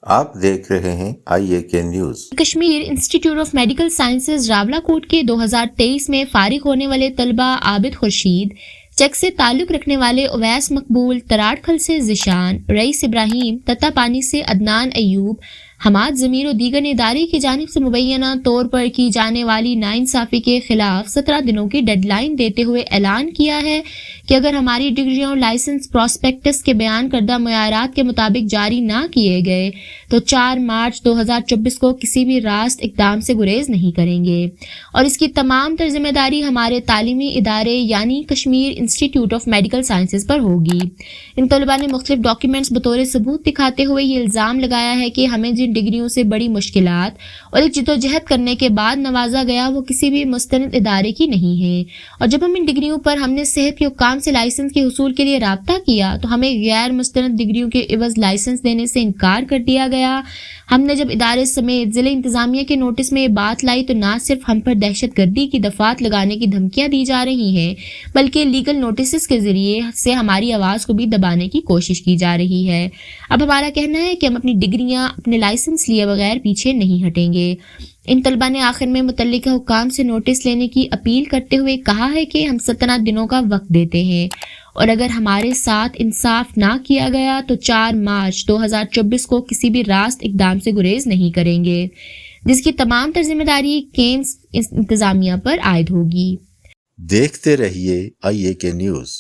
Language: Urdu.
آپ دیکھ رہے ہیں IAK news. Kashmir institute of medical sciences Rawalakot کے 2023 میں فارغ ہونے والے طلبہ عابد خورشید، چک سے تعلق رکھنے والے اویس مقبول، تراڑکھل سے ذیشان، رئیس ابراہیم، تتا پانی سے عدنان ایوب، حماد ضمیر و دیگر نے ادارے کی جانب سے مبینہ طور پر کی جانے والی ناانصافی کے خلاف 17 دنوں کی ڈیڈ لائن دیتے ہوئے اعلان کیا ہے کہ اگر ہماری ڈگریوں اور لائسنس پراسپیکٹس کے بیان کردہ معیارات کے مطابق جاری نہ کیے گئے تو 4 مارچ 2024 کو کسی بھی راست اقدام سے گریز نہیں کریں گے، اور اس کی تمام تر ذمہ داری ہمارے تعلیمی ادارے یعنی Kashmir institute of medical sciences پر ہوگی۔ ان طلباء نے مختلف ڈاکیومنٹس بطور ثبوت دکھاتے ہوئے یہ الزام لگایا ہے کہ ہمیں جن ڈگریوں سے بڑی مشکلات اور ایک جدوجہد کرنے کے بعد نوازا گیا وہ کسی بھی مستند ادارے کی نہیں ہے، اور جب ہم ان ڈگریوں پر ہم نے صحت کے حکام سے لائسنس کے حصول کے لیے رابطہ کیا تو ہمیں غیر مستند ڈگریوں کے عوض لائسنس دینے سے انکار کر دیا گیا۔ ہم نے جب ادارے سمیت ضلع انتظامیہ کے نوٹس میں یہ بات لائی تو نہ صرف ہم پر دہشت گردی کی دفعات لگانے کی دھمکیاں دی جا رہی ہیں بلکہ لیگل نوٹسز کے ذریعے سے ہماری آواز کو بھی دبانے کی کوشش کی جا رہی ہے۔ اب ہمارا کہنا ہے کہ ہم اپنی ڈگریاں اپنے لائسنس لیے بغیر پیچھے نہیں ہٹیں گے۔ ان طلباء نے آخر میں متعلقہ حکام سے نوٹس لینے کی اپیل کرتے ہوئے کہا ہے کہ ہم 17 دنوں کا وقت دیتے ہیں، اور اگر ہمارے ساتھ انصاف نہ کیا گیا تو 4 مارچ 2024 کو کسی بھی راست اقدام سے گریز نہیں کریں گے، جس کی تمام تر ذمہ داری کیمز انتظامیہ پر عائد ہوگی۔ دیکھتے رہیے IAK نیوز۔